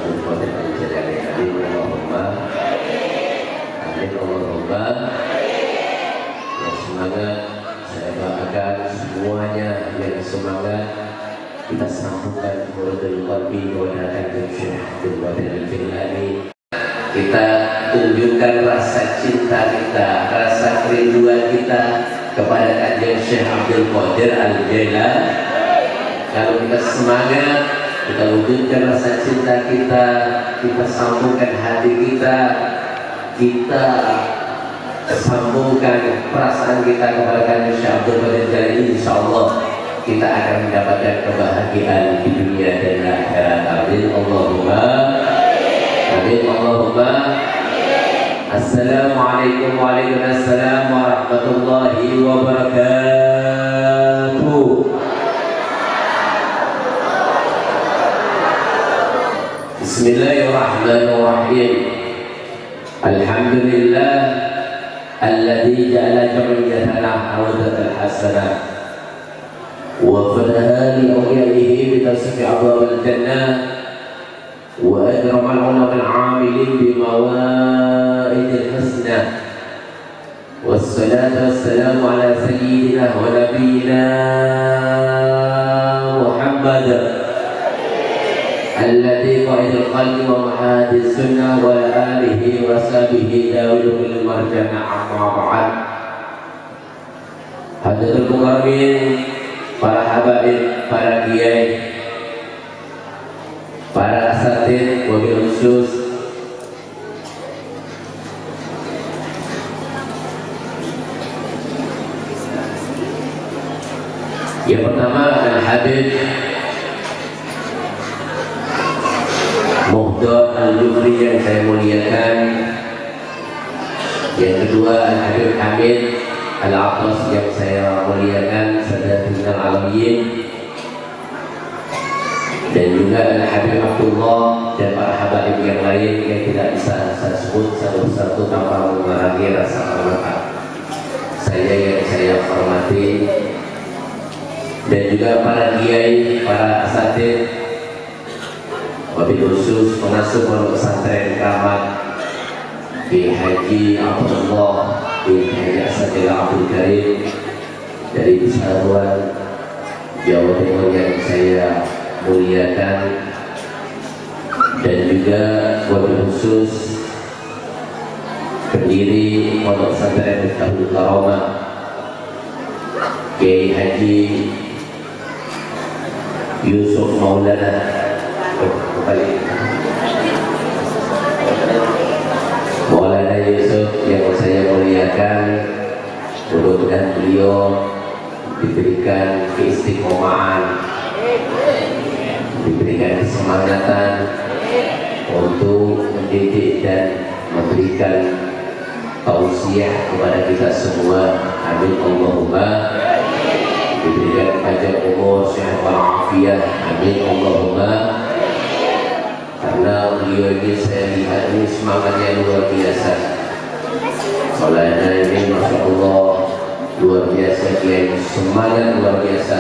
Abdul Qadir Al-Jilani. Amin Allahumma. Amin Allahumma. Ya, semangat. Saya doakan semuanya yang semangat. Kita sambungkan Muridul Qalbi kepada Syekh Abdul Qadir Al-Jilani. Kita tunjukkan rasa cinta kita, rasa kerinduan kita kepada Kanjeng Syekh Abdul Qadir Al-Jilani. Kalau kita semangat, kita wujudkan rasa cinta kita, kita sambungkan hati kita, kita sambungkan perasaan kita kepada Kanjeng Syekh Abdul Qadir Al-Jilani. Insyaallah kita akan mendapatkan kebahagiaan di dunia dan akhirat. Amin Allahumma. Amin Allahumma. Assalamualaikum warahmatullahi wabarakatuh. Bismillahirrahmanirrahim. Alhamdulillah alladzi ja'ala jam'iyatana awdatan hasanah wa fadaha li awliyaihi bi tasfi abwab al-jannah وأكرم العلماء العاملين بموائد الحسنى والصلاة والسلام على سيدنا ونبينا محمد الذي قائد القلب ومعاد السنة وعلى آله وصحبه داود المرجع. أما بعد. Hadirin mukarramin, para habaib, para kiai, para asatidz, wabil khusus yang pertama Al-Habib Muhdar Al-Jufri yang saya muliakan, yang kedua Al-Habib Hamid Al-Atas yang saya muliakan, Sadatul Alamin, dan juga Al-Habib Abdullah dan para habaib yang lain yang tidak bisa saya sebut satu-satu tanpa mengurangi rasa hormat saya yang saya hormati, dan juga para kiai, para asatidz, wabil khusus pengasuh pondok pesantren Keramat Kiai Haji Abdullah bin Haji Asadillah Abdul Karim dari Persatuan Jawa Timur yang saya muliakan, dan juga wabil khusus pendiri pondok pesantren Miftahul Karamah Kiai Haji Yusuf Maulana Maulana Yusuf yang saya muliakan. Mudah-mudahan beliau diberikan keistiqomahan, diberikan kesemangatan untuk mendidik dan memberikan tausiah kepada kita semua. Amin Allahumma. Diberikan panjang umur, sehat walafiat. Amin Allahumma. Karena beliau ini saya lihat ini semangatnya luar biasa. Soalnya ini Masya Allah luar biasa, dia semangat luar biasa.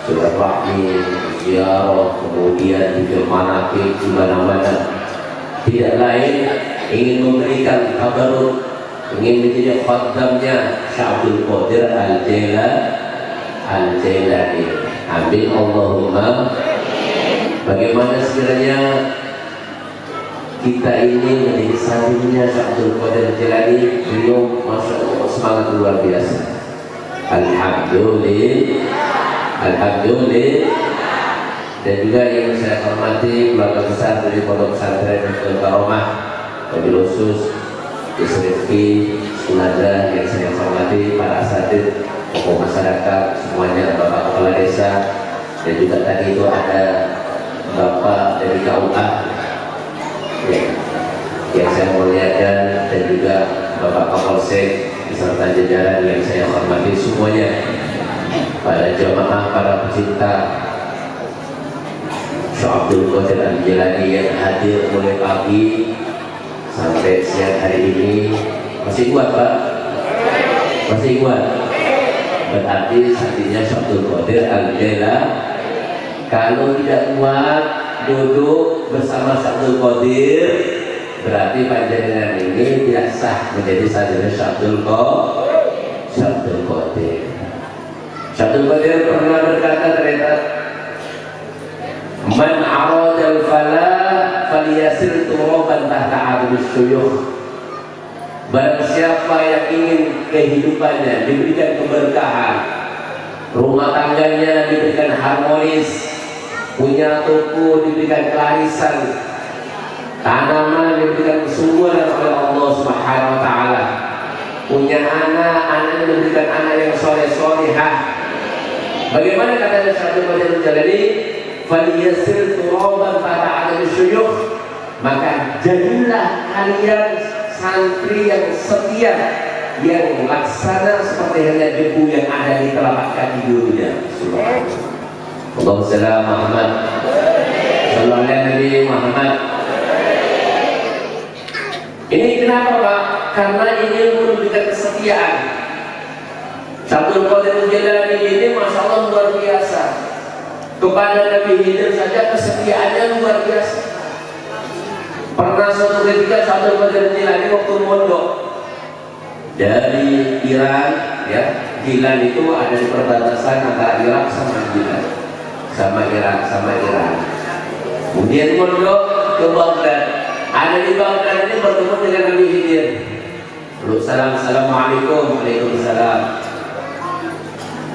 Silaturahmi, ziarah, kemudian juga manaqib di mana-mana. Tidak lain ingin memberikan tabarruk, ingin menjadi khaddamnya Syekh Abdul Qadir Al-Jilani. Amin Allahumma. Bagaimana sekiranya kita ini menjadi sahabatnya Syekh Abdul Qadir Al-Jilani. Beliau Masya Allah semangat luar biasa. Alhamdulillah. Dan juga yang saya hormati keluarga besar dari pondok pesantren Miftahul Karamah, wabil khusus Isrifki Sunada yang saya hormati, para asatidz, tokoh masyarakat semuanya, Bapak Kepala Desa, dan juga tadi itu ada Bapak dari KUA yang saya muliakan, dan juga Bapak Kapolsek beserta jajaran yang saya hormati semuanya, para jamaah, para pecinta Syekh Abdul Qadir Al-Jilani yang hadir mulai pagi sampai siang hari ini. Masih kuat Pak? Masih kuat? Berarti saatnya Syekh Abdul Qadir Al-Jilani. Kalau tidak kuat, duduk bersama Syabdul Qadir, berarti panjenengan ini tidak sah menjadi sarjana Syabdul Qadir. Syabdul Qadir pernah berkata ternyata, man aradal falah falyasir turaban tahta arus syuyukh. Barang siapa yang ingin kehidupannya diberikan keberkahan, rumah tangganya diberikan harmonis, punya toko diberikan kelarisan, tanaman diberikan kesuburan oleh Allah Subhanahu wa taala, punya anak diberikan anak yang soleh-solehah. Bagaimana kata Syaikhul Qadir Jalani? Faliyasir turaban pada adab syuyukh, maka jadilah kalian santri yang setia, yang laksana seperti halnya debu yang ada di telapak kaki gurunya. Allahumma shalli ala Muhammad, sallallahu alaihi Muhammad. Ini kenapa Pak? Karena ini menunjukkan kesetiaan. Syaikhul Qadir Jalani ini masya Allah luar biasa. Kepada Nabi Khidir saja kesetiaannya luar biasa. Pernah suatu ketika Syaikhul Qadir Jalani waktu mondok dari Iran, ya, Gilan itu ada di perbatasan antara Irak sama Gilan, sama Iran. Kemudian mondok ke Baghdad. Ada di Baghdad ini bertemu dengan Nabi Khidir. Lalu assalamualaikum, waalaikumsalam.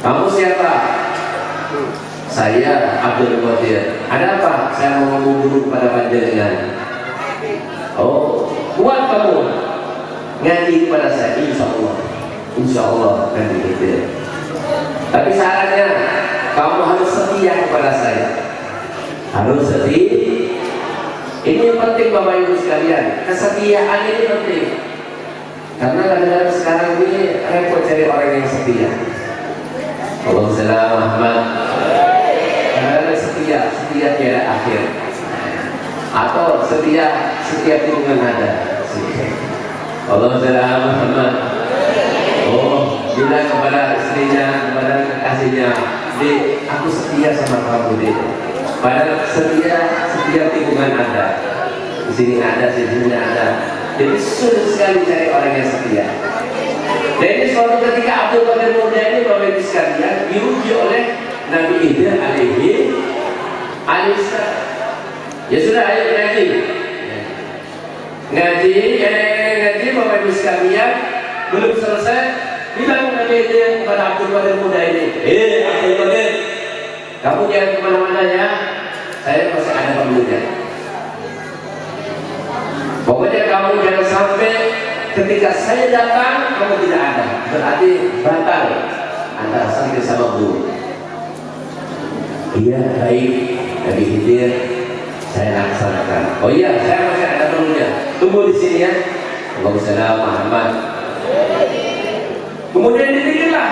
Kamu siapa? Saya Abdul Qadir. Ada apa? Saya mau ngomong kepada panjenengan. Oh, kuat kamu ngaji kepada saya, insya Allah kan begitu. Tapi syaratnya kamu harus setia kepada saya, harus setia. Ini yang penting Bapak Ibu sekalian, kesetiaan ini penting. Karena kadang-kadang sekarang ini repot cari orang yang setia. Allahumma shalli ala Muhammad. Karena setia tiada akhir. Atau setiap hubungan ada. Allahumma shalli ala Muhammad. Oh, bilang kepada istrinya, kepada kekasihnya, "Dek, aku setia sama kamu, Dek." Padahal setiap hubungan ada. Di sini ada, di sini ada. Jadi sulit sekali cari orang yang setia. Jadi suatu ketika Abdul Qadir Muda ini Bapak Ibu sekalian diuji oleh Nabi Khidir alaihi salam. Ya sudah, ayo ngaji Bapak Ibu sekalian. Belum selesai, bilang Nabi Khidir kepada Abdul Qadir Muda ini, Abdul Qadir, kamu jangan kemana-mana ya, saya masih ada perlunya. Pokoknya kamu jangan sampai ketika saya datang kamu tidak ada, berarti batal antara santri sama guru. Iya, baik Nabi Khidir, saya laksanakan. Oh iya, saya masih ada perlunya. Tunggu di sini ya. Allahumma shalli ala Muhammad. Kemudian ditinggallah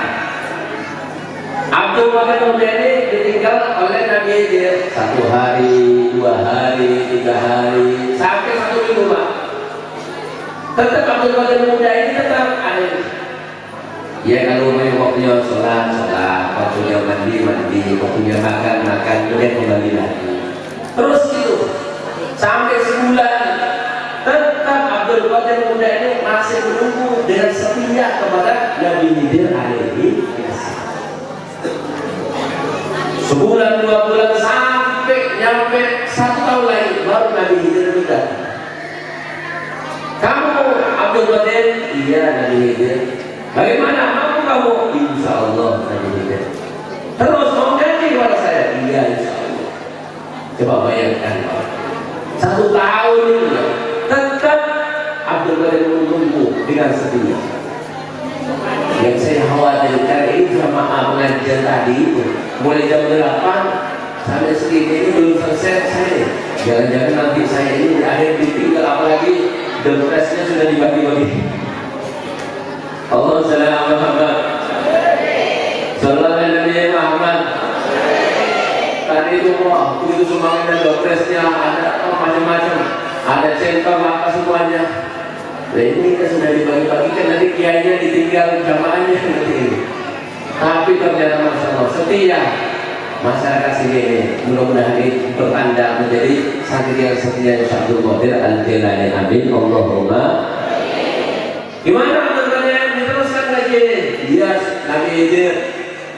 Abdul Qadir Muda ini ditinggal oleh Nabi Khidir 1 hari, 2 hari, 3 hari, sampai 1 minggu Pak. Tetap Abdul Qadir Muda ini tetap ada. Ya kalau waktunya sholat, waktunya mandi, waktunya makan, kemudian kembali lagi. Terus itu sampai sebulan tetap Abdul Qadir Muda ini masih menunggu dengan setia kepada Nabi Khidir alaihi salam. Sebulan, 2 bulan sampai nyampe 1 tahun lagi baru Nabi Khidir datang. Kamu Abdul Qadir? Iya Nabi Khidir. Bagaimana? Mampu kamu? Insya Allah Nabi Khidir. Terus mau janji kepada saya? Iya insya Allah. Coba bayangkan Pak, 1 tahun ini tetap Abdul Qadir menunggu dengan setia. Yang saya khawatirkan ini jamaah pengajian tadi itu mulai jam 8 sampai segini ini belum selesai. Jangan-jangan nanti saya ini ada yang ditinggal, apalagi dopresnya sudah dibagi-bagi. Allah shalli ala Muhammad, sallallahu alaihi Muhammad. Tadi itu begitu semuanya dopresnya ada macam-macam, ada centang apa semuanya. Nah ini kan sudah dibagi-bagikan, nanti kiainya ditinggal jamaahnya nanti ini. Tapi ternyata masya Allah setia masyarakat sini ini mudah-mudahan ini bertanda menjadi santri yang setia Syekh Abdul Qadir Al-Jailani. Amin Allahumma. Gimana teman-teman, diteruskan ngaji? Iya, Nabi Khidir.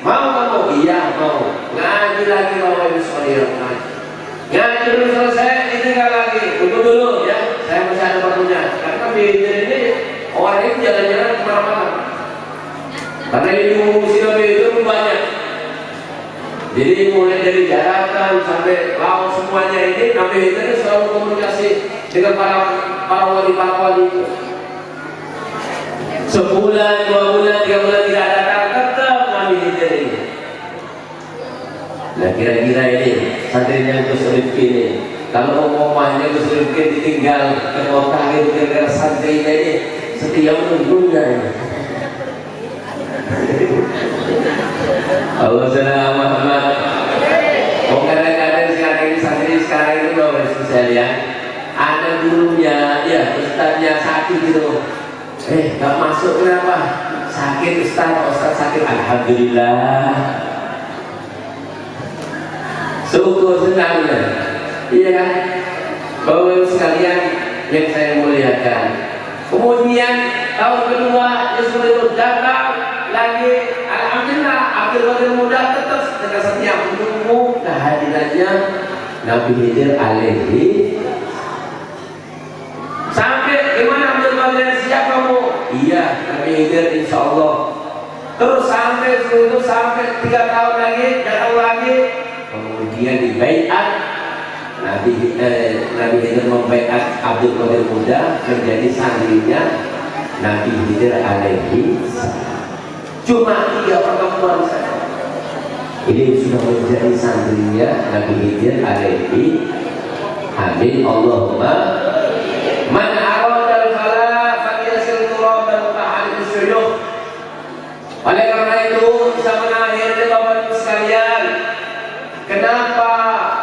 Mau kamu? Iya mau. Ngaji lagi Bapak Ibu sekalian. Ngaji dulu selesai, ditinggal lagi. Tunggu dulu ya, saya masih ada waktunya. Karena Nabi Khidir ini orang ini jalan-jalan kemana-mana. Karena ini mengungsi Nabi Khidir banyak. Jadi mulai dari daratan sampai laut semuanya ini Nabi Khidir selalu komunikasi dengan para wali itu. Sebulan, 2 bulan, 3 bulan tidak datang, tetap Nabi Khidir ini. Nah kira-kira ini santrinya Gus Rifki ini, kalau umumnya Gus Rifki ditinggal ke kota itu kira-kira santrinya ini setia menunggunya ini. Allah SWT Muhammad. Oh kadang-kadang sekarang ini santri sekarang itu loh spesial ya. Ada gurunya, ya ustadznya sakit gitu. Gak masuk kenapa? Sakit ustadz sakit. Alhamdulillah. Syukur senang ya. Iya kan? Bapak sekalian yang saya muliakan. Kemudian tahun kedua Yesus datang lagi. Alhamdulillah Abdul Qadir muda tetap dengan setia menunggu kehadirannya Nabi Khidir alaihi. Sampai gimana Abdul Qadir siap kamu? Iya Nabi Khidir insya Allah. Terus sampai itu sampai 3 tahun lagi datang lagi. Kemudian di baiat Nabi Khidir membaiat Abdul Qadir muda menjadi santrinya Nabi Khidir alaihi. Cuma 3 pertemuan saja. Ini sudah menjadi santrinya Nabi Khidir alaihi. Amin Allahumma. Man arada al-falah falyasil turaban ta'al syuyukh. Oleh karena itu bisa mengakhiri Bapak Ibu sekalian. Kenapa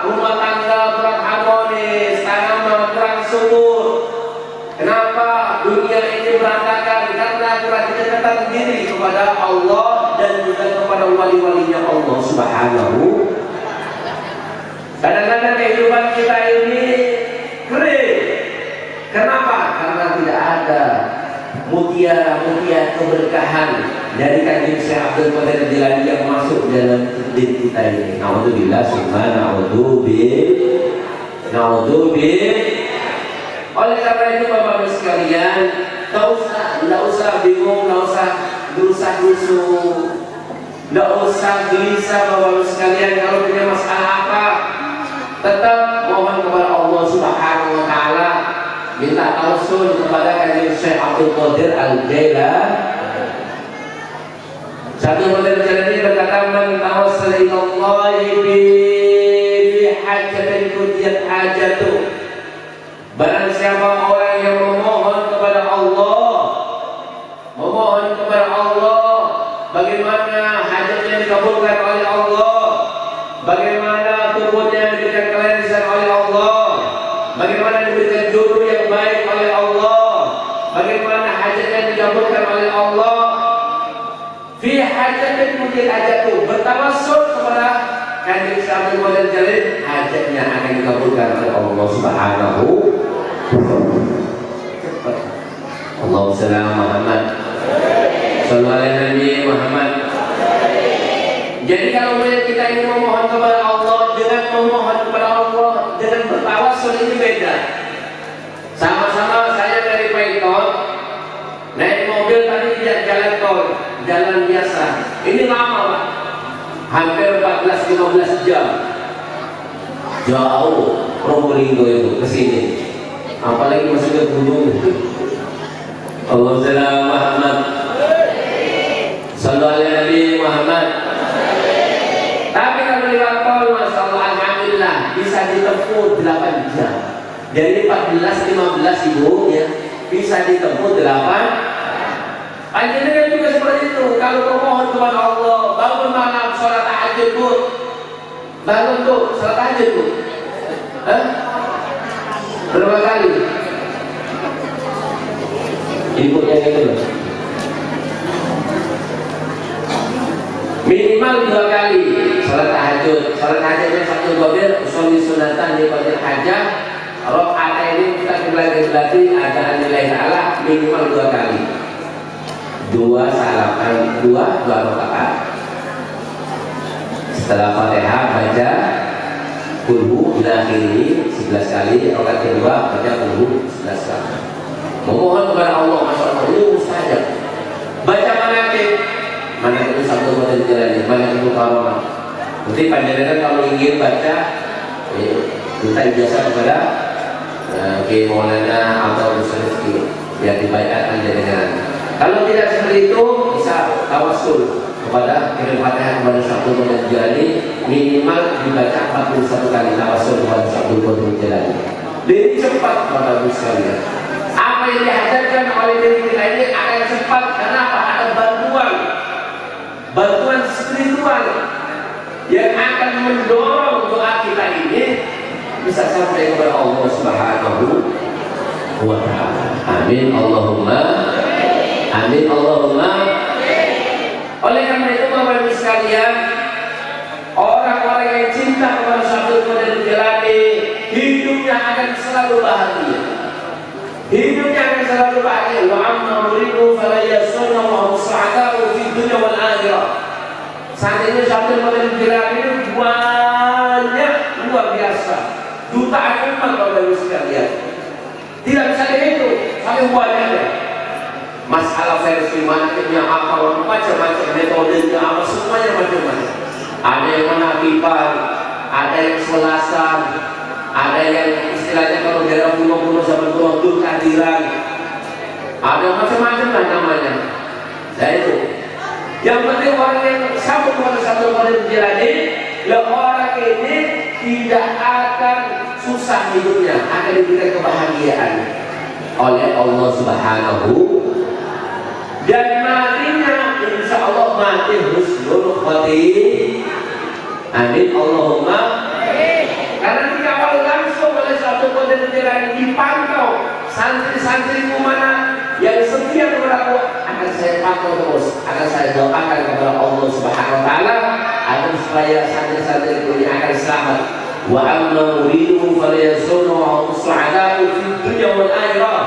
rumah tangga kurang harmonis, tanaman kurang subur? Kenapa dunia ini berantakan? Karena kurang kedekatan diri kepada Allah dan juga kepada wali-walinya Allah Subhanahu. Kadang-kadang kehidupan kita ini kering. Kenapa? Karena tidak ada mutiara keberkahan dari kanjeng Syekh Abdul Qadir Jailani yang masuk dalam diri kita ini. Naudzubillah summa naudzubillah. Oleh karena itu Bapak Ibu sekalian, tidak usah bingung, tidak usah gerusa-gerusu, tidak usah gelisah Bapak Ibu sekalian. Kalau punya masalah apa, tetap mohon kepada Allah Subhanahu Wa Taala, minta tausul kepada kanjeng Syekh Abdul Qadir Al-Jailani. Syekh Abdul Qadir Al-Jailani berkata, "Man tawassala ila Allah bi hajatin qudiyat hajatuh." Barang siapa orang yang memohon kepada Allah, bagaimana hajatnya dikabulkan oleh Allah, bagaimana tubuhnya diberikan kelezatan oleh Allah, bagaimana diberikan jodoh yang baik oleh Allah, bagaimana hajatnya dikabulkan oleh Allah. Fi hajatin mungkin hajatuh, bertawassul kepada kanjeng Syekh Abdul Qadir Jailani, hajatnya akan dikabulkan oleh Allah Subhanahu. Allahumma shalli ala Muhammad. Sallallahu alaihi Muhammad. Jadi kalau kita ini memohon kepada Allah, dengan memohon kepada Allah dengan bertawassul ini beda. Sama-sama saya dari Paiton naik mobil tadi dia jalan tol, jalan biasa. Ini lama Pak, hampir 14-15 jam. Jauh Probolinggo itu ke sini. Apalagi masuk ke gunung. Allahumma shalli ala Muhammad. Sallallahu alaihi Muhammad. Tapi kalau lewat tol, masya Allah, alhamdulillah bisa ditempuh 8 jam. Dari 14-15 Ibu ya, bisa ditempuh 8. Panjenengan juga seperti itu. Kalau memohon kepada Allah, bangun malam sholat tahajud Bu. Bangun tuh sholat tahajud Bu. Berapa kali? Ibunya gitu loh. Minimal 2 kali sholat tahajud. tahajud. Salat tahajudnya Sabtu Qadir, usul sunatan di Qadir hajat. Rakaat ini kita berarti ada nilai Allah minimal 2 kali. 2 rakaat. Setelah Fatihah baca kulhu ila akhirih 11 kali. Rakaat kedua baca kulhu 11 kali. Memohon kepada Allah, masya Allah ini mustajab. Baca manakib itu Sabtu Qadir Jilani, manakib Karamah. Nanti panjenengan kalau ingin baca minta ijazah kepada Kiai Maulana atau Ustaz Rizki biar dibacakan dengan. Kalau tidak seperti itu bisa tawasul kepada kirim Fatihah kepada Sabtu Qadir Jilani minimal dibaca 41 kali tawasul kepada Sabtu Qadir Jilani. Lebih cepat Bapak Ibu sekalian. Apa yang dihajarkan oleh diri kita ini akan cepat. Kenapa? Ada bantuan spiritual yang akan mendorong doa kita ini bisa sampai kepada Allah Subhanahu wa ta'ala. Amin Allahumma amin Allahumma. Oleh karena itu Bapak Ibu sekalian, orang-orang yang cinta kepada Sabtu Qadir Jilani hidupnya akan selalu bahagia. Hidupnya akan selalu bahagia. Wa amma muridu fala yasunna wa sa'adahu fi dunya wal akhirah. Saat ini Sabtu Qadir Jilani banyak luar biasa. Jutaan umat Bapak Ibu sekalian. Tidak bisa dihitung, saking banyaknya. Masalah versi manakibnya apa, macam-macam metodenya apa, semuanya macam-macam. Ada yang menafikan, ada yang selasan, ada yang istilahnya kalau daerah kuno-kuno zaman tua itu kehadiran. Ada macam-macam lah namanya. Nah itu. Yang penting orang yang sambut kepada Sabtu Qadir Jilani, orang ini tidak akan susah hidupnya, akan diberikan kebahagiaan oleh Allah Subhanahu. Dan matinya insya Allah mati husnul khotimah. Amin Allahumma. Karena dikawal langsung oleh Sabtu Qadir Jilani, dipantau santri-santriku mana yang setia kepada aku akan saya pantau terus, akan saya doakan kepada Allah Subhanahu wa ta'ala agar supaya santri-santri ini akan selamat. Wa amma uridu falyasunu wa su'adahu fi dunya wal akhirah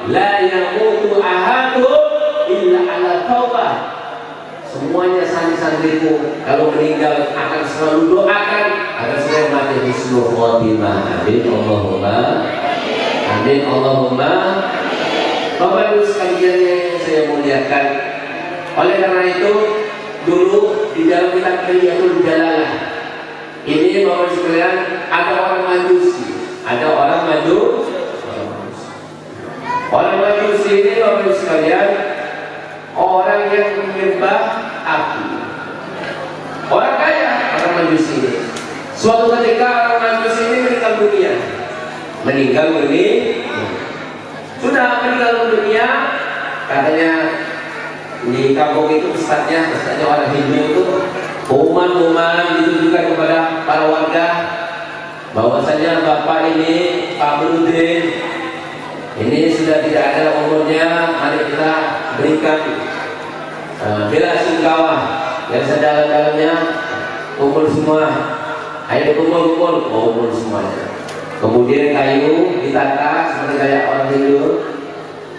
la yamutu ahadun illa ala taubah. Semuanya santri-santriku kalau meninggal akan selalu doakan agar saya mati husnul khotimah. Amin Allahumma amin Allahumma. Bapak Ibu sekalian yang saya muliakan, oleh karena itu dulu di dalam kitab Qiyyatul Jalalah ini Bapak Ibu sekalian ada orang Majusi, ada orang Majusi ini Bapak Ibu sekalian orang yang menyembah api, orang kaya, orang Majusi ini. Suatu ketika orang Majusi ini meninggal dunia. Sudah meninggal dunia, katanya di kampung itu ustadznya orang Hindu itu umuman ditujukan kepada para warga bahwasanya bapak ini Pak Burudin ini sudah tidak ada umurnya, mari kita berikan bela sungkawa yang sedalam-dalamnya, kumpul semua, ayo kumpul semuanya. Kemudian kayu ditata seperti kayak orang Hindu.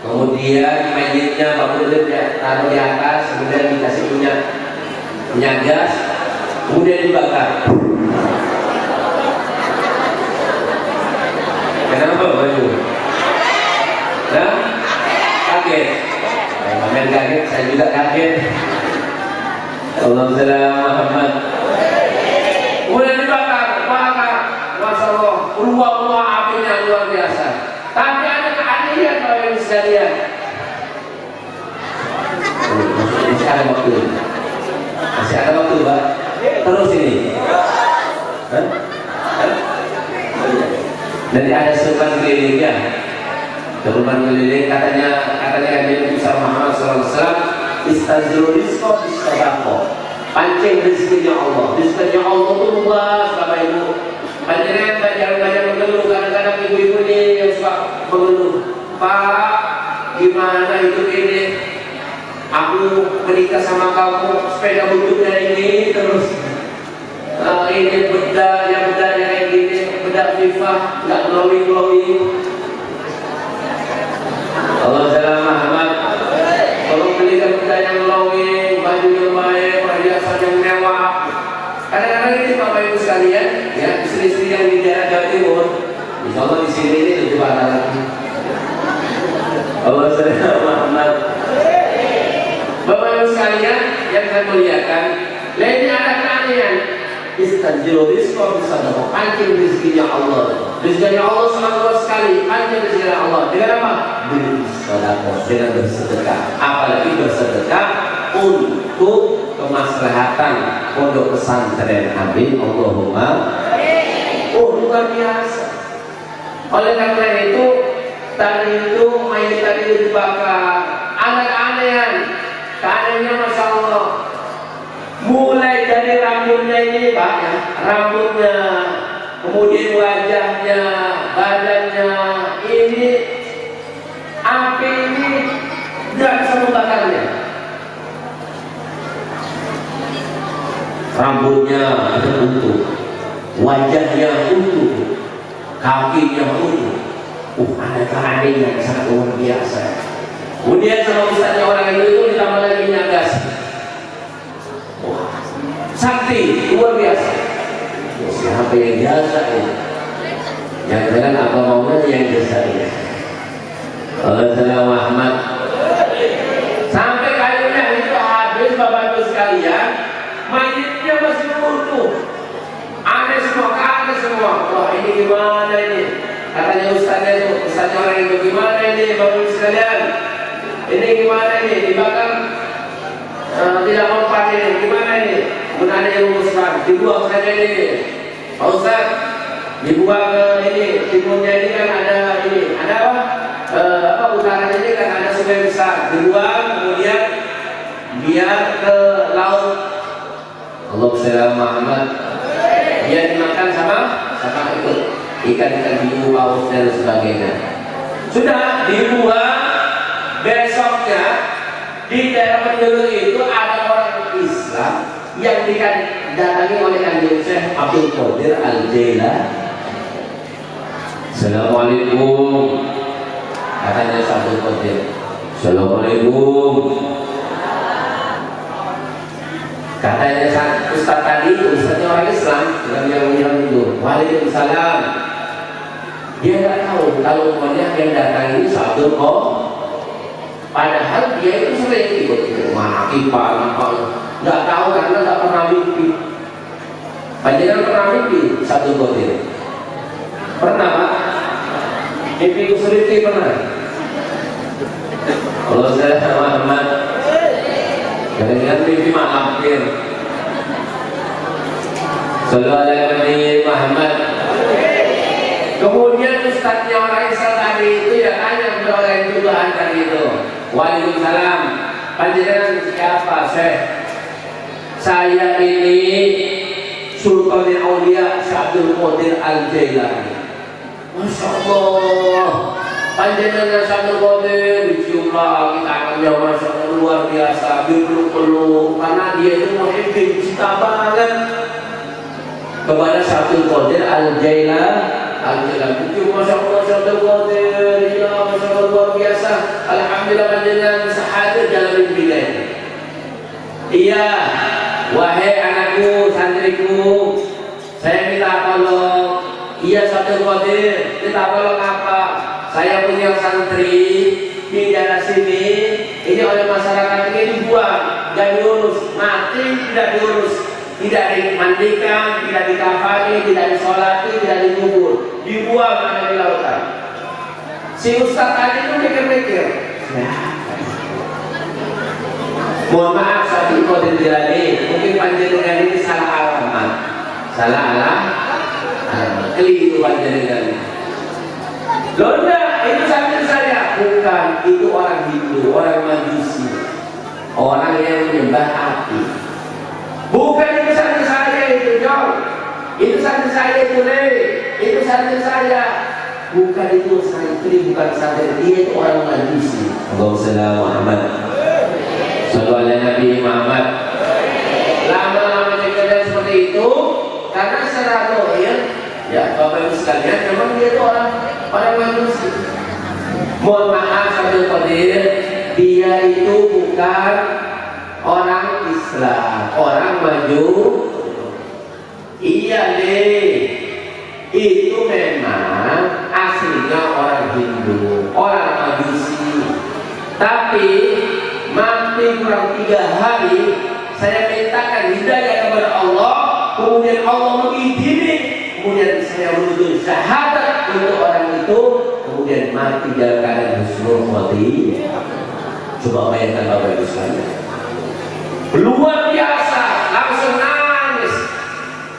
Kemudian mayitnya Bapak taruh di atas, kemudian dikasih minyak gas, kemudian dibakar. Kenapa baju? Nah, kaget. Pamer kaget, saya juga kaget. Allahumma shalli ala Muhammad. Kemudian dibakar, Masya Allah, keluar apinya luar biasa. Tapi ada keadilan kalau yang sekalian. Masih ada waktu, Pak. Terus ini. Nanti ada serupan kelilingnya. Serupan keliling katanya Nabi Muhammad SAW, istazul rizqa bis-sadaqah. Pancing rezekinya Allah. Rezekinya Allah itu luas, Bapak Ibu. Panjenengan banyak mengeluh, kadang-kadang ibu-ibu ini yang suka mengeluh, Pak, gimana hidup ini? Aku menikah sama kamu, sepeda bututnya ini terus ini bedak yang kayak gini, bedak FIFA, nggak glowing. Allah salam Muhammad. Kalau belikan bedak yang glowing, baju yang baik, perhiasan yang mewah. Kadang-kadang ini Bapak Ibu sekalian, ya istri-istri yang di daerah Jawa Timur, insya Allah di sini ini lebih parah lagi. Allah salam Muhammad. Bapak Ibu sekalian yang saya muliakan, lainnya ada keanehan. Istajiru rizqa bisadaqah, pancing rezekinya Allah. Rezekinya Allah sangat luas sekali, pancing rezekinya Allah. Dengan apa? Bersedekah, dengan bersedekah. Apalagi bersedekah untuk kemaslahatan pondok pesantren. Amin. Allahumma. Oh, luar biasa. Oleh karena itu, tadi itu mayat tadi dibakar. Ada keanehan. Keanehannya Masya Allah. Mulai dari rambutnya ini Pak ya, rambutnya, kemudian wajahnya, badannya, ini api ini tidak bisa membakarnya. Rambutnya utuh, wajahnya utuh, kakinya utuh. Ada keanehan yang sangat luar biasa. Kemudian sama ustaznya orang itu ditambah lagi minyak gas. Sakti luar biasa. Siapa yang jasa ini? Yang dengan apa maunya yang jasa ini? Allah salam Muhammad. Sampai kayunya itu habis Bapak Ibu sekalian, mayitnya masih utuh. Aneh semua. Wah ini gimana ini? Katanya ustaznya orang itu gimana ini Bapak Ibu sekalian? Ini gimana ini? Dibakar tidak mempan ini, gimana ini? Kemudian ada yang rumuskan, dibuang saja ini. Pak Ustaz, dibuang ke ini, timurnya ini kan ada ini, ada apa? Utara ini kan ada sungai besar, dibuang kemudian biar ke laut. Allah salam Muhammad. Dia dimakan sama ikut ikan hiu, paus dan sebagainya. Sudah dibuang, besoknya di daerah Pendulu itu ada orang Islam yang didatangi oleh Kanjeng Syekh Abdul Qadir Al-Jailani. Assalamualaikum. Katanya Abdul Qadir. Assalamualaikum. Katanya Ustaz tadi, Ustaznya orang Islam, yang itu. Waalaikumsalam. Dia nggak tahu kalau umumnya yang datang ini Abdul Qadir. Padahal dia itu sering ikut maki nggak tahu karena nggak pernah mimpi. Panjenengan pernah mimpi Abdul Qadir? Pernah Pak? Mimpi kesulitan pernah? Kalau saya sama Ahmad, kadang-kadang mimpi mampir. Sallallahu alaihi Muhammad. Kemudian ustaznya orang Islam tadi itu ya tanya kepada orang yang tuduhan tadi itu. Waalaikumsalam. Panjenengan siapa Syekh? Saya ini Sultanul Aulia Abdul Qadir Al-Jailani. Masya Allah. Panjenengan Abdul Qadir dicium lagi tangannya, Masya Allah luar biasa, dipeluk-peluk karena dia itu muhibbin, cinta banget kepada Abdul Qadir Al-Jailani. Masya Allah Abdul Qadir, ya Masya Allah luar biasa. Alhamdulillah panjenengan bisa hadir dalam mimpi ini. Iya, wahai anakku, santriku, saya minta tolong. Iya Abdul Qadir, minta tolong apa? Saya punya santri di daerah sini, ini oleh masyarakat ini dibuang, dan diurus, mati tidak diurus, tidak dimandikan, tidak dikafani, tidak disolati, tidak dikubur, dibuang ada di lautan. Si Ustaz tadi itu mikir-mikir, mohon maaf Abdul Qadir Jilani, mungkin panjenengan ini salah alamat, keliru panjenengan. Loh enggak, itu santri saya. Bukan, itu orang Hindu, orang Majusi, orang yang menyembah api. Bukan itu santri saya itu jauh. Itu santri saya itu santri saya. Bukan itu santri, bukan santri, dia itu orang Majusi. Allahumma Muhammad. Sallallahu alaihi Nabi Muhammad. Lama-lama kejadian seperti itu, karena secara dohir ya Bapak Ibu sekalian memang dia itu orang manusia. Mohon maaf Abdul Qadir, dia itu bukan orang Islam, orang maju. Iya deh, itu memang aslinya orang Hindu, orang Majusi. Tapi mati kurang 3 hari, saya mintakan hidayah kepada Allah, kemudian Allah mengizinkan, kemudian saya menuntut syahadat untuk orang itu, kemudian mati dalam keadaan husnul khotimah. Coba bayangkan Bapak Ibu sekalian, luar biasa, langsung nangis.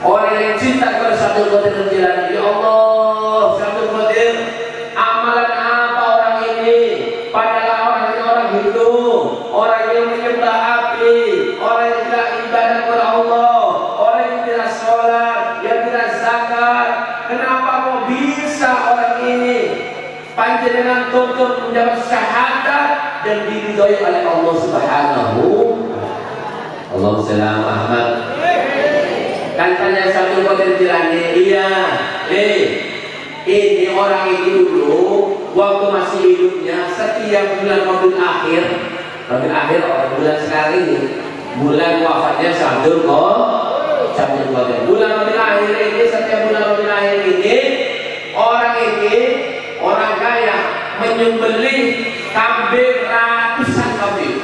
Orang yang cinta kepada Syaikhul Qadir Jilani, ya Allah, Syaikhul Qadir, amalan apa orang ini? Padahal orang ini orang Hindu, orang yang menyembah api, orang yang tidak ibadah kepada Allah, orang yang tidak sholat, yang tidak zakat. Kenapa kok bisa orang ini panjenengan tuntut mendapat syahadat dan diridhoi oleh Allah Subhanahu? Allahumma shalli ala Muhammad. Kan tanya Syaikhul Qadir Jilani, iya, ini orang ini dulu waktu masih hidupnya setiap bulan Rabiul Akhir bulan sekarang ini, bulan wafatnya Syaikhul Qadir. Bulan Rabiul Akhir ini, setiap bulan Rabiul Akhir ini orang kaya menyembelih kambing ratusan kambing,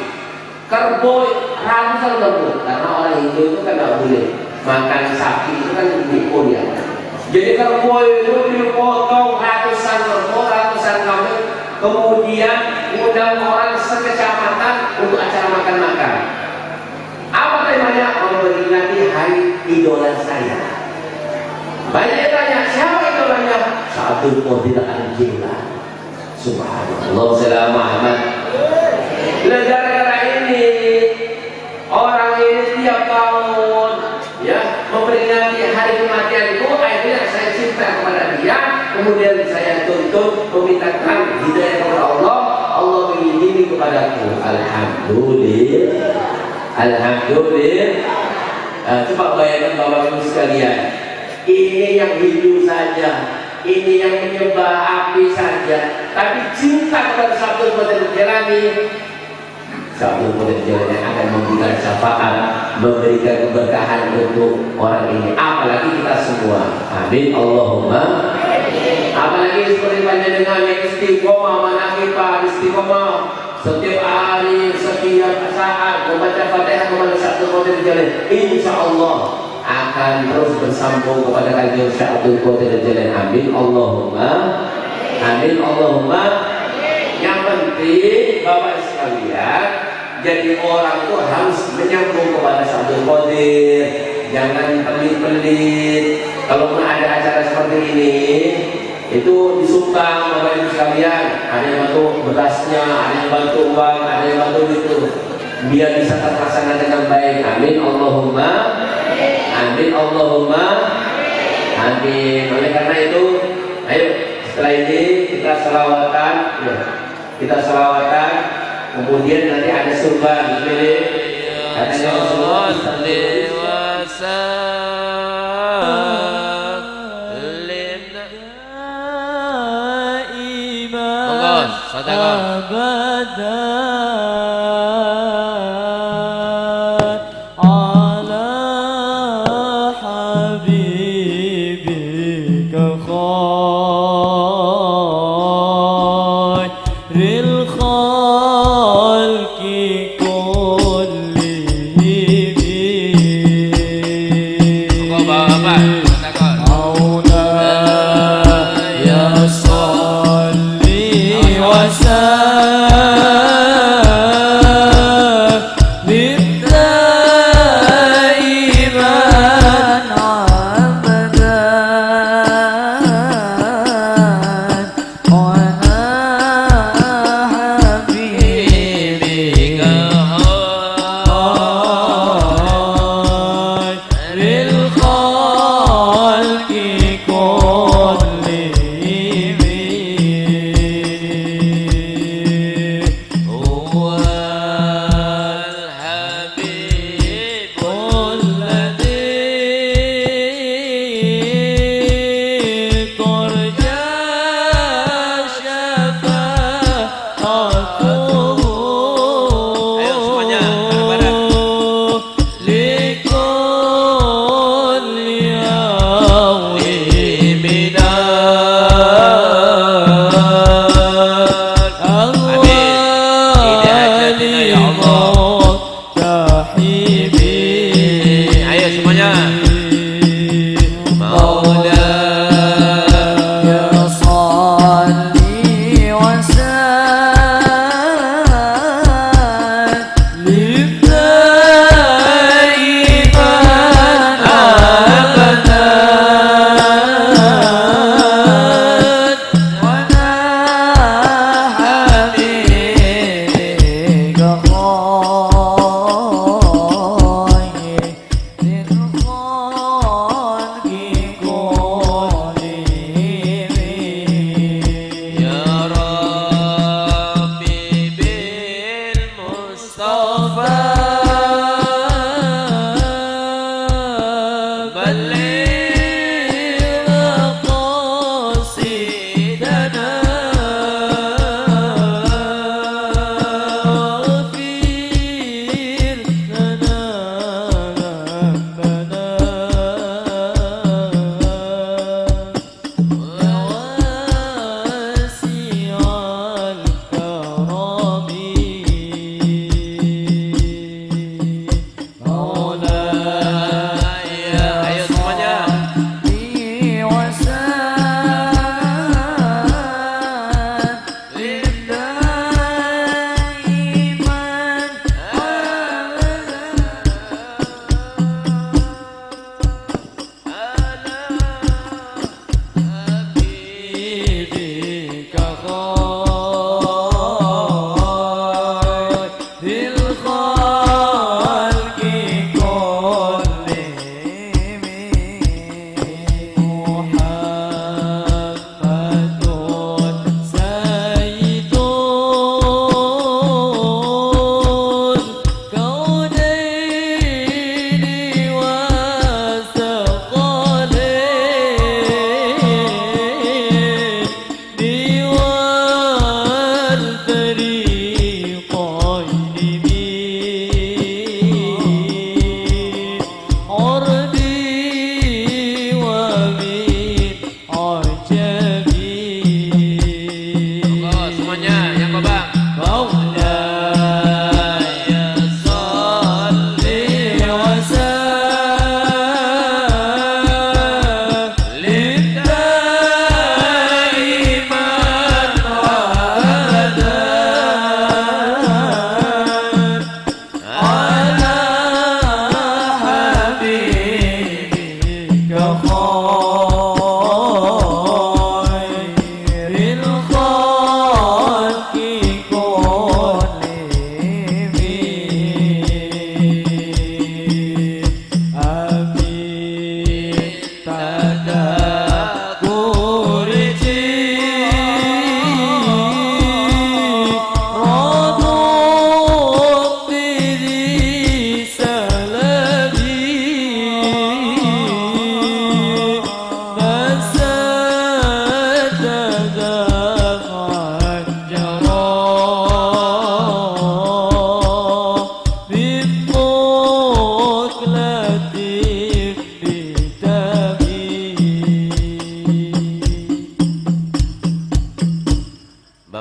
kerbau ratusan kerbau, karena orang Hindu itu kan tidak boleh makan sapi, itu kan dikul ya. Jadi kerbau itu dipotong ratusan kerbau, ratusan kambing, kemudian undang orang sekecamatan untuk acara makan-makan. Apa temanya? Memperingati hari idola saya. Banyak yang tanya, siapa idolanya? Syaikhul Qadir Al-Jilani. Subhanallah, salam Muhammad. Gara-gara ini orang ini tiap tahun ya memperingati hari kematian itu, akhirnya saya cinta kepada dia, kemudian saya tuntut memintakan hidayah kepada Allah. Allah mengizinkan kepadaku. Alhamdulillah. Coba bayangkan Bapak Ibu sekalian, ini yang hidup saja, ini yang menyembah api saja, tapi cinta kepada Syaikhul Qadir Jilani. Syaikhul Qadir Jilani akan memberikan syafaat, memberikan keberkahan untuk orang ini, apalagi kita semua. Amin Allahumma. Apalagi seperti panjenengan yang istiqomah manaqibah, istiqomah setiap hari, setiap saat membaca Fatihah kepada Syaikhul Qadir Jilani, insya Allah akan terus bersambung kepada kanjeng Syaikhul Qadir Jilani. Amin Allahumma. Amin Allahumma. Yang penting Bapak sekalian, jadi orang itu harus menyambung kepada Syaikhul Qadir, jangan pelit-pelit. Kalau ada acara seperti ini, itu disumbang Bapak Ibu sekalian, ada yang bantu berasnya, ada yang bantu uang, ada yang bantu itu, biar bisa terlaksana dengan baik. Amin Allahumma. Amin Allahumma. Amin. Oleh karena itu, ayo setelah ini kita selawatan, ya. Kita selawatan, kemudian nanti ada surban. Katanya وسلم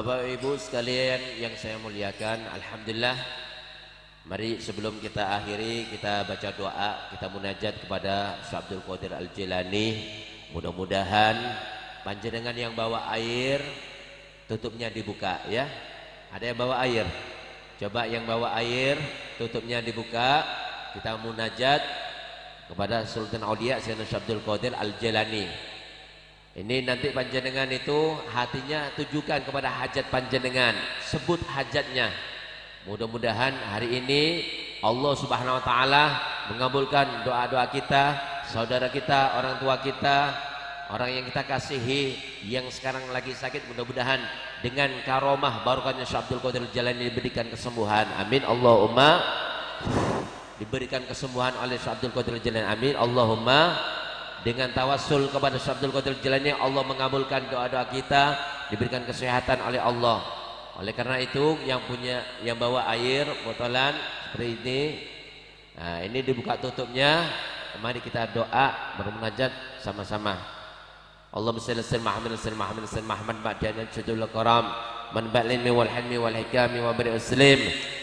Bapak Ibu sekalian yang saya muliakan, alhamdulillah. Mari sebelum kita akhiri, kita baca doa, kita munajat kepada Syekh Abdul Qadir Al-Jilani. Mudah-mudahan panjenengan yang bawa air, tutupnya dibuka ya. Ada yang bawa air? Coba yang bawa air, tutupnya dibuka. Kita munajat kepada Sultan Aulia Syekh Abdul Qadir Al-Jilani. Ini nanti panjenengan itu hatinya tujukan kepada hajat panjenengan, sebut hajatnya. Mudah-mudahan hari ini Allah Subhanahu wa taala mengabulkan doa-doa kita, saudara kita, orang tua kita, orang yang kita kasihi yang sekarang lagi sakit, mudah-mudahan dengan karomah barokahnya Syekh Abdul Qadir Al-Jilani diberikan kesembuhan. Amin Allahumma. Diberikan kesembuhan oleh Syekh Abdul Qadir Al-Jilani. Amin Allahumma. Dengan tawassul kepada Syekh Abdul Qadir Al-Jilani, Allah mengabulkan doa-doa kita, diberikan kesehatan oleh Allah. Oleh karena itu yang bawa air botolan seperti ini, nah ini dibuka tutupnya. Mari kita doa bermunajat sama-sama. Allahumma shalli ala Muhammad wa Muhammad wa Muhammad ba'dana syadul karam man ba'limi wal hilmi wal hikami wa bari muslim.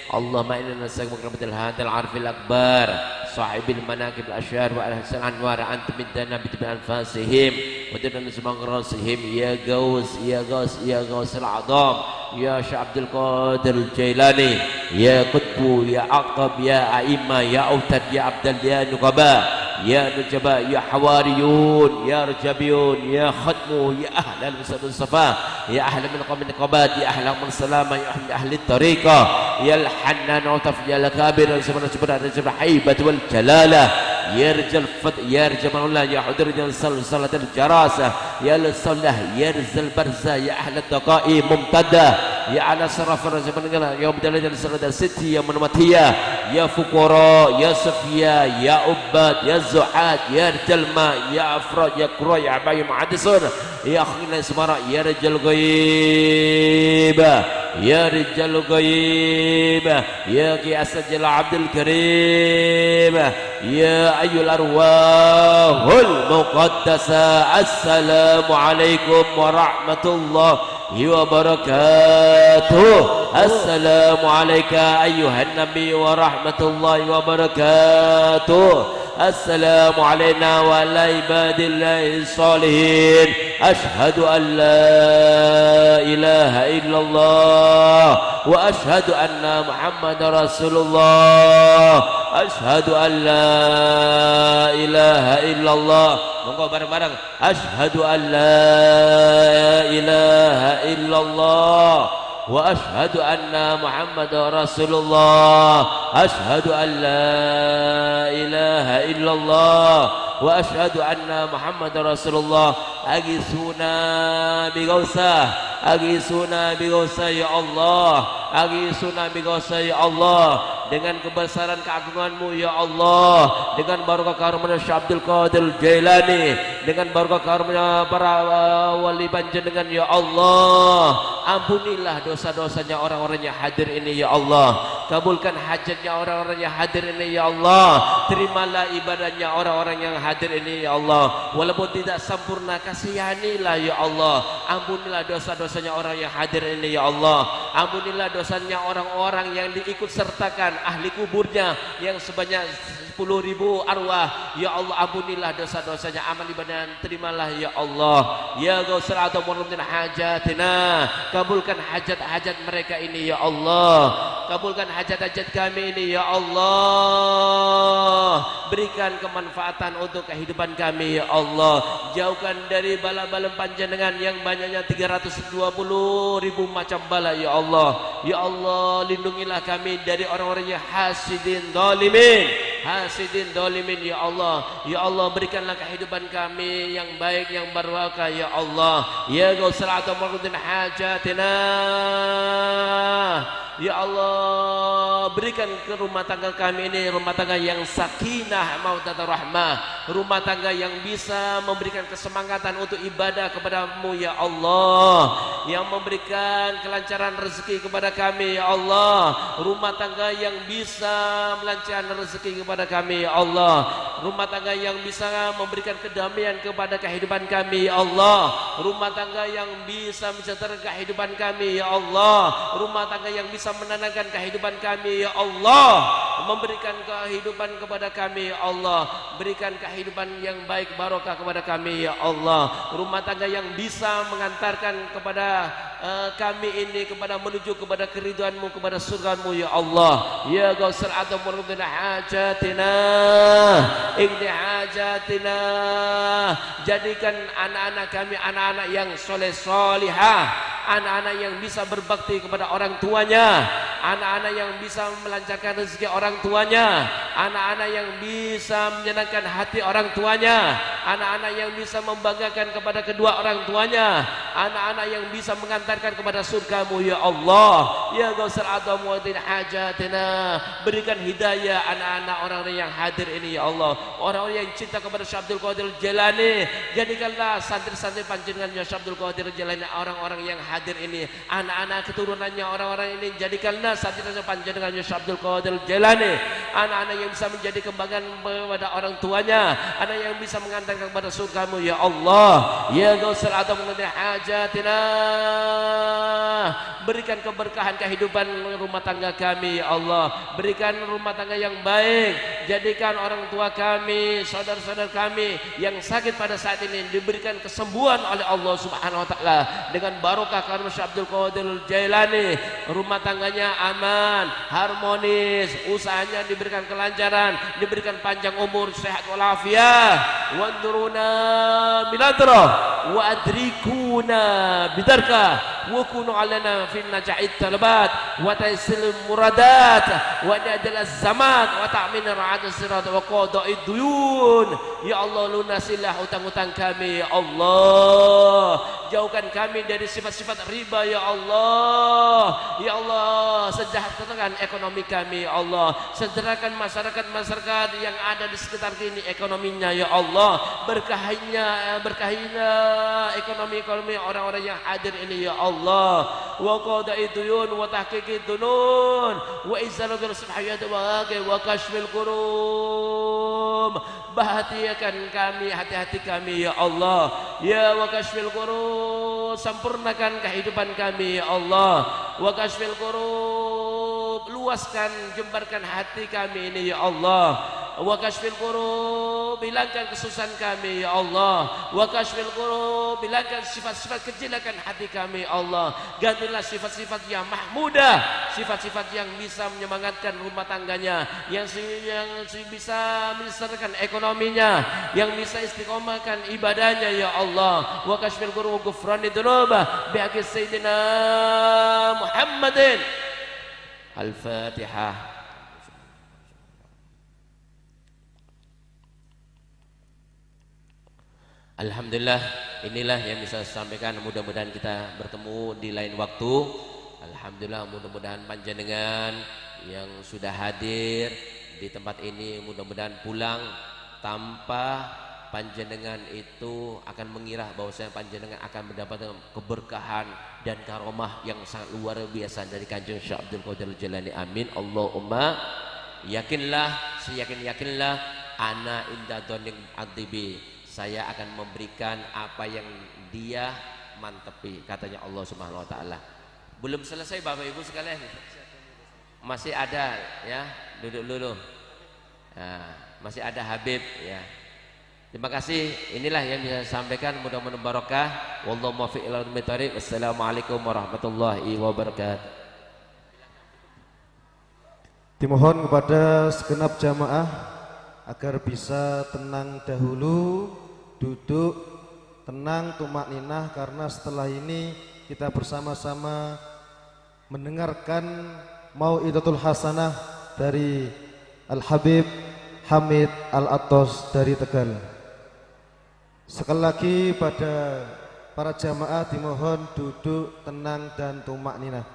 Allahumma inna nas'aluka min hadal arfil akbar sahibil manaqib al-asyar wa al-hasan anwar anta bidana bi anfasihim wa tadana subhang rasihim ya gaus ya gaus ya gaus al-azam ya Syekh Abdul Qadir Al-Jilani ya qutbu ya aqtab ya aimma ya autad ya abdal ya nuqaba ya nujaba ya hawariyun ya rajabiyun ya khatmu ya ahlal musafa ya ahla min qawmin qabat ya ahla min salama ya ahli tariqah ya al-hannan wa tafjal kabir subhanahu haibat wal jalalah ya rijal fat ya rijamallah ya hudur dan salatul jarasah ya al-salah ya rizal barza ya ahla taqai mumtada ya ala saraf rajaman ya bidal dan salatul siti ya manmatiyah ya fuqara ya safiya ya ubad ya zuhad ya jalma ya afrad ya qura ya abai muhaddisun ya akhina semara ya rijal ghaib ya rijal ghaib ya qiyasajil abdul karim ya ayyul arwahul muqaddasa assalamu alaikum warahmatullahi wabarakatuh. Assalamu alayka ayyuhan nabi warahmatullahi wabarakatuh. Assalamu alayna wa ala ibadillahi salihin. Ashhadu an la ilaha illallah wa ashhadu anna Muhammadar Rasulullah. Ashhadu an la ilaha illallah. Monggo bareng-bareng. Ashhadu an la ilaha illallah wa ashhadu anna Muhammadar Rasulullah. Ashhadu an la ilaha illallah wa ashhadu anna Muhammadar Rasulullah. Agisuna bigausah, agisuna bigausah ya Allah, agisuna bigausah ya Allah. Dengan kebesaran keagunganmu ya Allah, dengan barokah karunia Syekh Abdul Qadir Al-Jilani, dengan barokah karunia para wali panjenengan ya Allah, ampunilah dosa-dosanya orang-orang yang hadir ini ya Allah, kabulkan hajatnya orang-orang yang hadir ini ya Allah, terimalah ibadahnya orang-orang yang hadir ini ya Allah, walaupun tidak sempurna kasihanilah ya Allah, ampunilah dosa-dosanya orang yang hadir ini ya Allah, ampunilah dosanya orang-orang yang diikut sertakan ahli kuburnya yang sebanyak 10.000 arwah ya Allah, ampunilah dosa-dosanya, amal ibadah terimalah ya Allah ya Ghausal A'zam warhamna hajatina, kabulkan hajat-hajat mereka ini ya Allah, kabulkan hajat-hajat kami ini ya Allah, berikan kemanfaatan untuk kehidupan kami ya Allah, jauhkan dari bala-bala panjenengan yang banyaknya 320.000 macam bala ya Allah, ya Allah lindungilah kami dari orang-orang yang hasidin zalimin, hasidin zalimin ya Allah, ya Allah berikanlah kehidupan kami yang baik yang barokah ya Allah, ya Ghausal A'zam warhamna hajatina ya Allah, berikan ke rumah tangga kami ini rumah tangga yang sakinah mawaddah rahmah, rumah tangga yang bisa memberikan kesemangatan untuk ibadah kepadamu ya Allah, yang memberikan kelancaran rezeki kepada kami ya Allah, rumah tangga yang bisa melancarkan rezeki kepada kepada kami ya Allah. Rumah tangga yang bisa memberikan kedamaian kepada kehidupan kami ya Allah. Rumah tangga yang bisa mensejahterakan kehidupan kami ya Allah. Rumah tangga yang bisa menenangkan kehidupan kami ya Allah. Memberikan kehidupan kepada kami ya Allah. Berikan kehidupan yang baik barokah kepada kami ya Allah. Rumah tangga yang bisa mengantarkan kepada kami ini kepada menuju kepada keridhaanmu, kepada surgamu ya Allah. Ya Ghausal Atam Murabbil hajatina Igni hajatina. Jadikan anak-anak kami anak-anak yang soleh solihah, anak-anak yang bisa berbakti kepada orang tuanya, anak-anak yang bisa melancarkan rezeki orang tuanya, anak-anak yang bisa menyenangkan hati orang tuanya, anak-anak yang bisa membanggakan kepada kedua orang tuanya, anak-anak yang bisa mengantarkan kepada surgamu ya Allah. Ya Ghausal Atam Mu'tin hajatina. Berikan hidayah anak-anak orang-orang yang hadir ini ya Allah, orang-orang yang cinta kepada Syekh Abdul Qadir Jailani. Jadikanlah santri-santri panjenengannya Syekh Abdul Qadir Jailani, orang-orang yang hadir ini, anak-anak keturunannya orang-orang ini, jadikanlah santri-santri panjenengannya Syekh Abdul Qadir Jailani, anak-anak yang bisa menjadi kebanggaan kepada orang tuanya, anak yang bisa mengantarkan kepada surgamu ya Allah. Ya Ghausal Atam Mu'tin hajatina. Berikan keberkahan kehidupan rumah tangga kami ya Allah. Berikan rumah tangga yang baik. Jadikan orang tua kami, saudara-saudara kami yang sakit pada saat ini diberikan kesembuhan oleh Allah Subhanahu wa taala dengan barokah karena Syekh Abdul Qadir Jailani. Rumah tangganya aman, harmonis, usahanya diberikan kelancaran, diberikan panjang umur, sehat walafiat. Wanduruna binadra wa adrikuna bidarka wa kunu alana fi naja'id talabat wa taisil muradat wa dadal zaman wa ta'min ra'ad sirat wa qada'id duyun. Ya Allah, lunasilah hutang-hutang kami ya Allah. Jauhkan kami dari sifat-sifat riba ya Allah. Ya Allah, sejahterakan ekonomi kami ya Allah. Sejahterakan masyarakat yang ada di sekitar sini ekonominya ya Allah. Berkahinya ekonomi orang-orang yang hadir ini ya Allah. Wa qada'id duyun wa tahqiqid dunun wa izalatul subhiyat wa kashfil kurum. Bahagiakan kami, hati-hati kami ya Allah. Ya wa kashfil kurum, sempurnakan kehidupan kami ya Allah. Wa kashfil kurum, luaskan, jembarkan hati kami ini ya Allah. Wa kashfil kurum, hilangkan kesusahan kami ya Allah. Wa kashfil kurum, hilangkan sifat-sifat kejelekan hati kami ya Allah. Gantilah sifat-sifat yang mahmudah, sifat-sifat yang bisa menyemangatkan rumah tangganya, yang bisa menyesuaikan ekonominya, yang bisa istiqomahkan ibadahnya ya Allah. Wa kashfil kurum ghufrani dzunubah bi haqqi sayyidina Muhammadin. Al-Fatihah. Alhamdulillah, inilah yang bisa saya sampaikan. Mudah-mudahan kita bertemu di lain waktu. Alhamdulillah, mudah-mudahan panjenengan yang sudah hadir di tempat ini mudah-mudahan pulang tanpa panjenengan itu akan mengira bahwasanya panjenengan akan mendapatkan keberkahan dan karomah yang sangat luar biasa dari Kanjeng Syekh Abdul Qadir Jailani. Amin. Allahumma. Yakinlah, seyakin-yakinlah, ana inda dzanni abdi, saya akan memberikan apa yang dia mantepi, katanya Allah Subhanahu wa taala. Belum selesai Bapak Ibu sekalian. Masih ada ya, duduk dulu. Nah, masih ada Habib ya. Terima kasih. Inilah yang bisa saya sampaikan, mudah-mudahan barokah. Wallahu muwaffiq ila aqwamit thoriq. Wassalamualaikum warahmatullahi wabarakatuh. Dimohon kepada segenap jamaah agar bisa tenang dahulu, duduk tenang, tumak ninah, karena setelah ini kita bersama-sama mendengarkan mau'idatul hasanah dari Al-Habib Hamid Al-Attos dari Tegal. Sekali lagi pada para jamaah dimohon duduk tenang dan tumak ninah.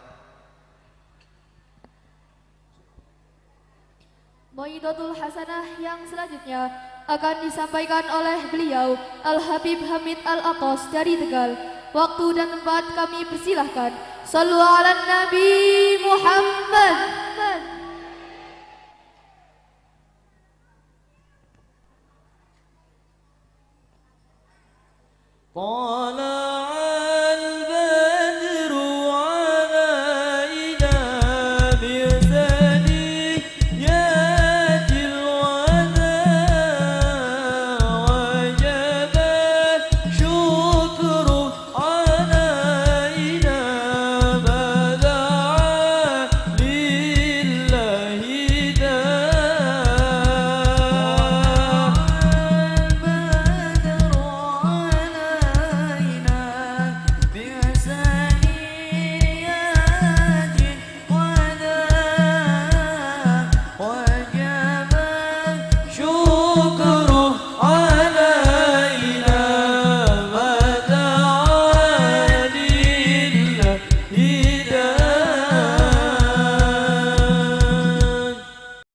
Mau'idatul hasanah yang selanjutnya akan disampaikan oleh beliau Al-Habib Hamid Al-Attos dari Tegal. Waktu dan tempat kami persilahkan. Shallu ala Nabi Muhammad. Qad